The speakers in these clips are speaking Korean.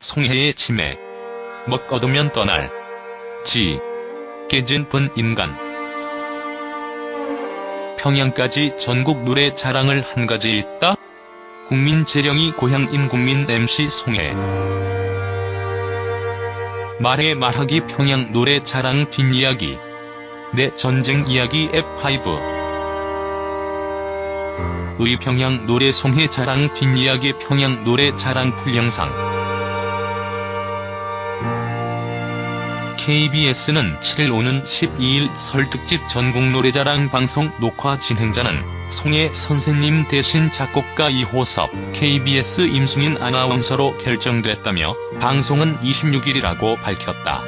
송혜의 치매. 먹거두면 떠날. 지. 깨진 분 인간. 평양까지 전국 노래 자랑을 한 가지 있다? 국민 재령이 고향인 국민 MC 송혜. 말해 말하기 평양 노래 자랑 뒷이야기. 내 전쟁 이야기 F5. 의 평양 노래 송혜 자랑 뒷이야기 평양 노래 자랑 풀영상. KBS는 7일 오는 12일 설 특집 전국노래자랑 방송 녹화 진행자는 송혜 선생님 대신 작곡가 이호섭, KBS 임승인 아나운서로 결정됐다며 방송은 26일이라고 밝혔다.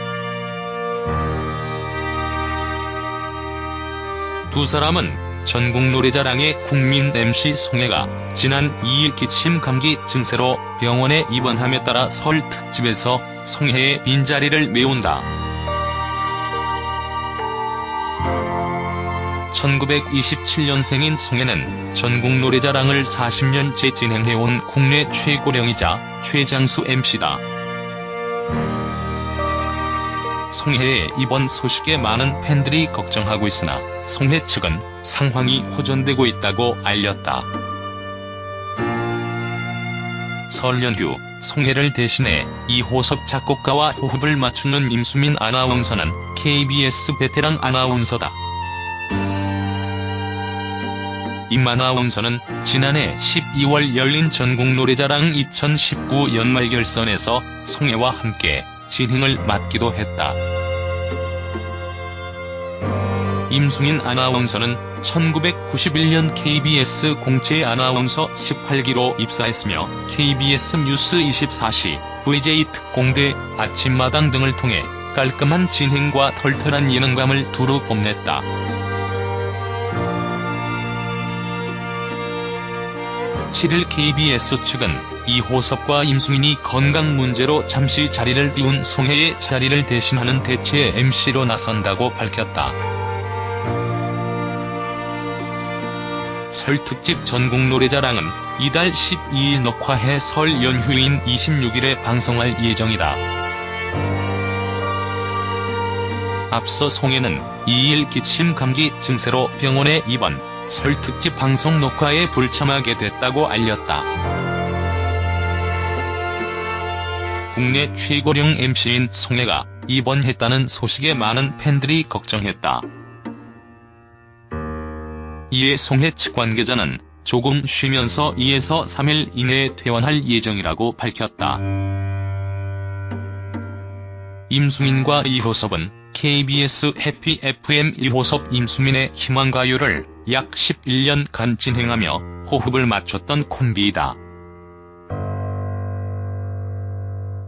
두 사람은 전국노래자랑의 국민 MC 송혜가 지난 2일 기침 감기 증세로 병원에 입원함에 따라 설 특집에서 송혜의 빈자리를 메운다. 1927년생인 송혜는 전국노래자랑을 40년째 진행해온 국내 최고령이자 최장수 MC다. 송혜의 입원 소식에 많은 팬들이 걱정하고 있으나 송혜 측은 상황이 호전되고 있다고 알렸다. 설 연휴 송혜를 대신해 이호섭 작곡가와 호흡을 맞추는 임수민 아나운서는 KBS 베테랑 아나운서다. 임 아나운서는 지난해 12월 열린 전국노래자랑 2019 연말결선에서 송혜와 함께 진행을 맡기도 했다. 임승인 아나운서는 1991년 KBS 공채 아나운서 18기로 입사했으며 KBS 뉴스 24시, VJ 특공대, 아침마당 등을 통해 깔끔한 진행과 털털한 예능감을 두루 뽐냈다. 7일 KBS 측은 이호섭과 임승인이 건강 문제로 잠시 자리를 비운 송혜의 자리를 대신하는 대체 MC로 나선다고 밝혔다. 설 특집 전국노래자랑은 이달 12일 녹화해 설 연휴인 26일에 방송할 예정이다. 앞서 송혜는 2일 기침 감기 증세로 병원에 입원, 설 특집 방송 녹화에 불참하게 됐다고 알렸다. 국내 최고령 MC인 송혜가 입원했다는 소식에 많은 팬들이 걱정했다. 이에 송혜 측 관계자는 조금 쉬면서 2에서 3일 이내에 퇴원할 예정이라고 밝혔다. 임수민과 이호섭은 KBS 해피 FM 이호섭 임수민의 희망가요를 약 11년간 진행하며 호흡을 맞췄던 콤비이다.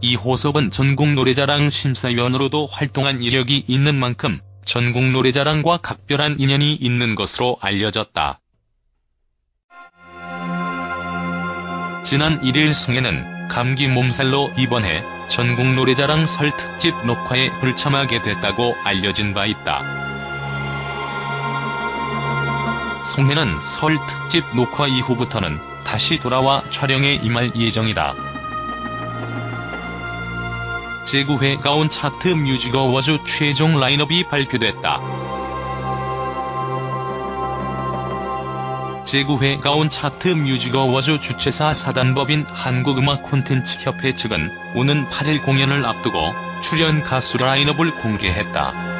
이호섭은 전국노래자랑 심사위원으로도 활동한 이력이 있는 만큼 전국노래자랑과 각별한 인연이 있는 것으로 알려졌다. 지난 1일 송혜는 감기 몸살로 입원해 전국노래자랑 설 특집 녹화에 불참하게 됐다고 알려진 바 있다. 송혜는 설 특집 녹화 이후부터는 다시 돌아와 촬영에 임할 예정이다. 제9회 가온 차트 뮤직 어워즈 최종 라인업이 발표됐다. 제9회 가온 차트 뮤직 어워즈 주최사 사단법인 한국음악콘텐츠협회 측은 오는 8일 공연을 앞두고 출연 가수 라인업을 공개했다.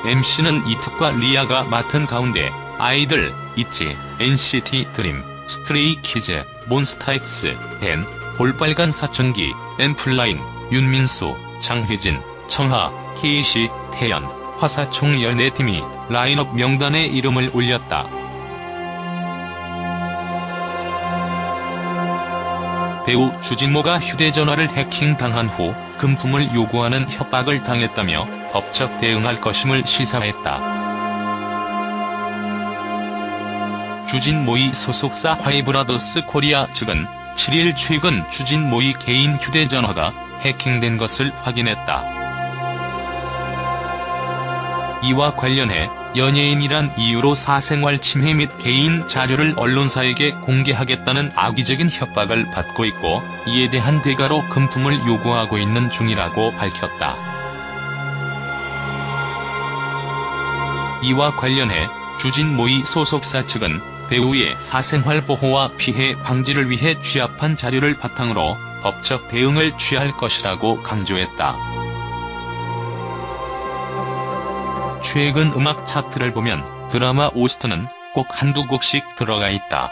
MC는 이특과 리아가 맡은 가운데 아이들, 있지, NCT 드림, 스트레이키즈, 몬스타엑스, 벤, 볼빨간 사춘기, 엠플라잉, 윤민수, 장혜진, 청하, 케이시, 태연, 화사 총 14팀이 라인업 명단에 이름을 올렸다. 배우 주진모가 휴대전화를 해킹당한 후 금품을 요구하는 협박을 당했다며 법적 대응할 것임을 시사했다. 주진모의 소속사 화이브라더스 코리아 측은 7일 최근 주진모의 개인 휴대전화가 해킹된 것을 확인했다. 이와 관련해 연예인이란 이유로 사생활 침해 및 개인 자료를 언론사에게 공개하겠다는 악의적인 협박을 받고 있고 이에 대한 대가로 금품을 요구하고 있는 중이라고 밝혔다. 이와 관련해 주진모의 소속사 측은 배우의 사생활 보호와 피해 방지를 위해 취합한 자료를 바탕으로 법적 대응을 취할 것이라고 강조했다. 최근 음악 차트를 보면 드라마 오스트는 꼭 한두 곡씩 들어가 있다.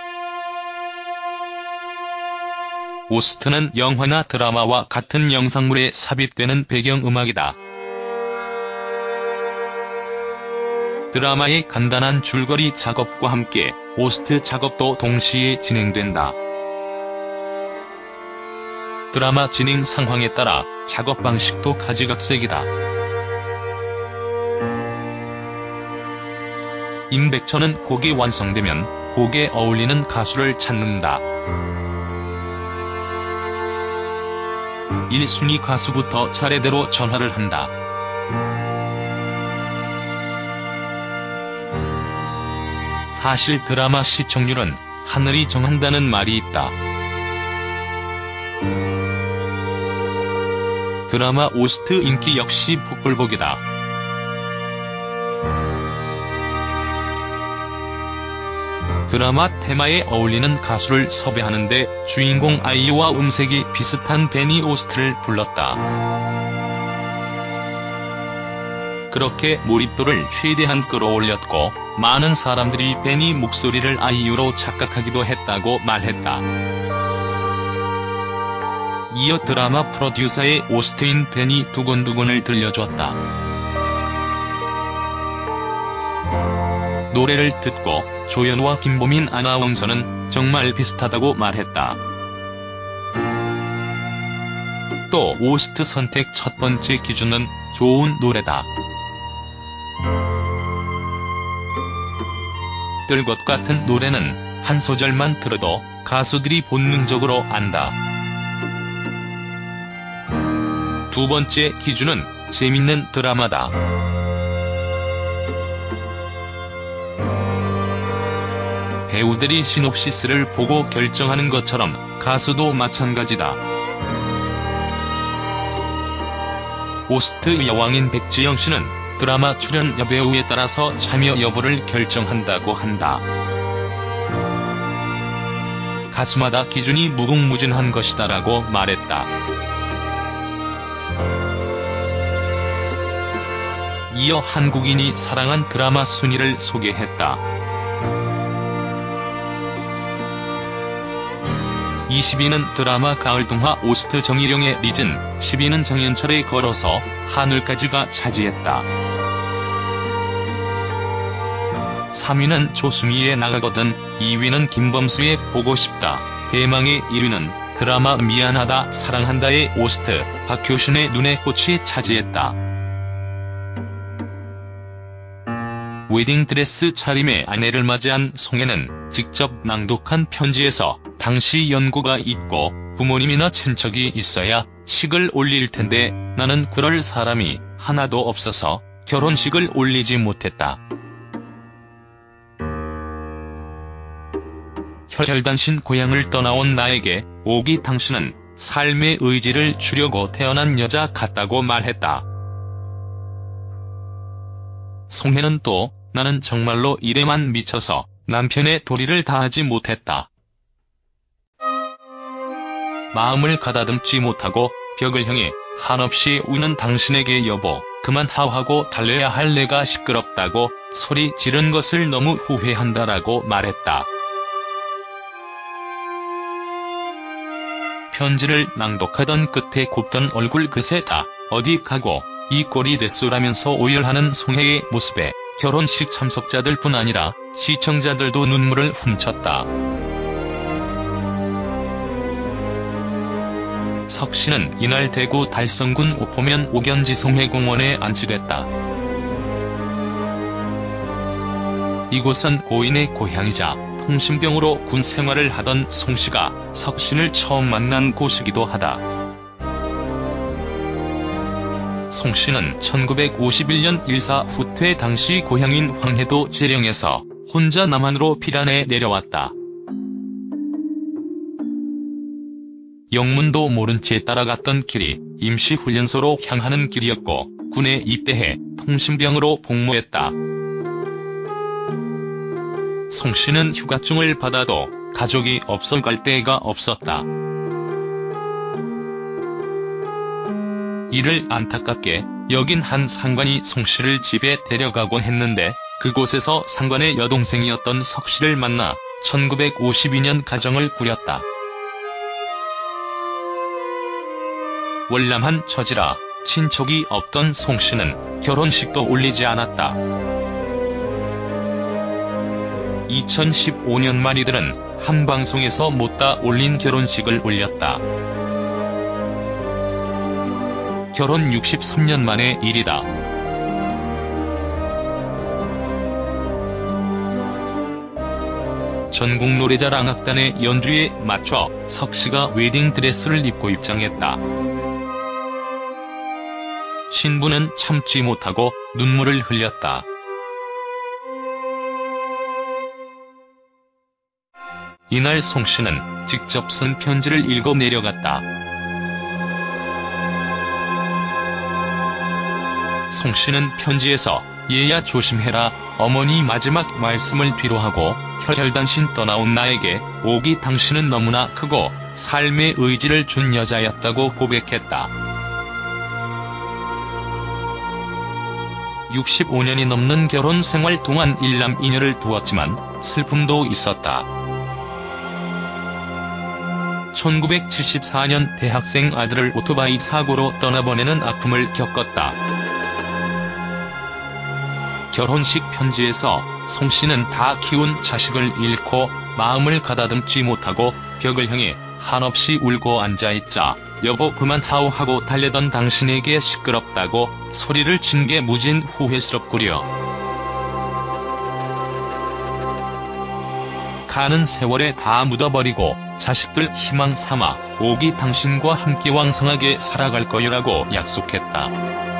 오스트는 영화나 드라마와 같은 영상물에 삽입되는 배경음악이다. 드라마의 간단한 줄거리 작업과 함께 오스트 작업도 동시에 진행된다. 드라마 진행 상황에 따라 작업 방식도 가지각색이다. 임백천은 곡이 완성되면 곡에 어울리는 가수를 찾는다. 1순위 가수부터 차례대로 전화를 한다. 사실 드라마 시청률은 하늘이 정한다는 말이 있다. 드라마 오스트 인기 역시 복불복이다. 드라마 테마에 어울리는 가수를 섭외하는데 주인공 아이유와 음색이 비슷한 베니 오스트를 불렀다. 그렇게 몰입도를 최대한 끌어올렸고 많은 사람들이 베니 목소리를 아이유로 착각하기도 했다고 말했다. 이어 드라마 프로듀서의 오스트인 베니 두근두근을 들려줬다. 노래를 듣고 조연우와 김보민 아나운서는 정말 비슷하다고 말했다. 또 오스트 선택 첫 번째 기준은 좋은 노래다. 뜰 것 같은 노래는 한 소절만 들어도 가수들이 본능적으로 안다. 두 번째 기준은 재밌는 드라마다. 배우들이 시놉시스를 보고 결정하는 것처럼 가수도 마찬가지다. 오스트의 여왕인 백지영 씨는 드라마 출연 여배우에 따라서 참여 여부를 결정한다고 한다. 가수마다 기준이 무궁무진한 것이다라고 말했다. 이어 한국인이 사랑한 드라마 순위를 소개했다. 20위는 드라마 가을동화 오스트 정일영의 리즌, 10위는 정현철의 걸어서, 하늘까지가 차지했다. 3위는 조수미의 나가거든, 2위는 김범수의 보고 싶다, 대망의 1위는 드라마 미안하다 사랑한다의 오스트, 박효신의 눈의 꽃이 차지했다. 웨딩드레스 차림의 아내를 맞이한 송혜는 직접 낭독한 편지에서 당시 연고가 있고 부모님이나 친척이 있어야 식을 올릴 텐데 나는 그럴 사람이 하나도 없어서 결혼식을 올리지 못했다. 혈혈단신 고향을 떠나온 나에게 오기 당신은 삶의 의지를 주려고 태어난 여자 같다고 말했다. 송혜는 또 나는 정말로 일에만 미쳐서 남편의 도리를 다하지 못했다. 마음을 가다듬지 못하고 벽을 향해 한없이 우는 당신에게 여보 그만 하하고 달려야 할 내가 시끄럽다고 소리 지른 것을 너무 후회한다라고 말했다. 편지를 낭독하던 끝에 곱던 얼굴 그새 다 어디 가고 이 꼴이 됐소라면서 오열하는 송혜의 모습에 결혼식 참석자들뿐 아니라 시청자들도 눈물을 훔쳤다. 석씨는 이날 대구 달성군 오포면 오견지 송혜공원에 안치됐다. 이곳은 고인의 고향이자 통신병으로 군 생활을 하던 송씨가 석씨를 처음 만난 곳이기도 하다. 송 씨는 1951년 일사 후퇴 당시 고향인 황해도 재령에서 혼자 남한으로 피란에 내려왔다. 영문도 모른 채 따라갔던 길이 임시훈련소로 향하는 길이었고 군에 입대해 통신병으로 복무했다. 송 씨는 휴가증을 받아도 가족이 없어 갈 데가 없었다. 이를 안타깝게 여긴 한 상관이 송 씨를 집에 데려가곤 했는데 그곳에서 상관의 여동생이었던 석 씨를 만나 1952년 가정을 꾸렸다. 월남한 처지라 친척이 없던 송 씨는 결혼식도 올리지 않았다. 2015년 말 이들은 한 방송에서 못다 올린 결혼식을 올렸다. 결혼 63년 만의 일이다. 전국노래자랑 악단의 연주에 맞춰 석 씨가 웨딩드레스를 입고 입장했다. 신부는 참지 못하고 눈물을 흘렸다. 이날 송 씨는 직접 쓴 편지를 읽어 내려갔다. 송 씨는 편지에서 얘야 조심해라, 어머니 마지막 말씀을 뒤로하고 혈혈단신 떠나온 나에게 옥이 당신은 너무나 크고 삶의 의지를 준 여자였다고 고백했다. 65년이 넘는 결혼 생활 동안 일남 이녀를 두었지만 슬픔도 있었다. 1974년 대학생 아들을 오토바이 사고로 떠나보내는 아픔을 겪었다. 결혼식 편지에서 송 씨는 다 키운 자식을 잃고 마음을 가다듬지 못하고 벽을 향해 한없이 울고 앉아있자 여보 그만하오 하고 달래던 당신에게 시끄럽다고 소리를 친 게 무진 후회스럽구려. 가는 세월에 다 묻어버리고 자식들 희망 삼아 옥이 당신과 함께 왕성하게 살아갈 거요라고 약속했다.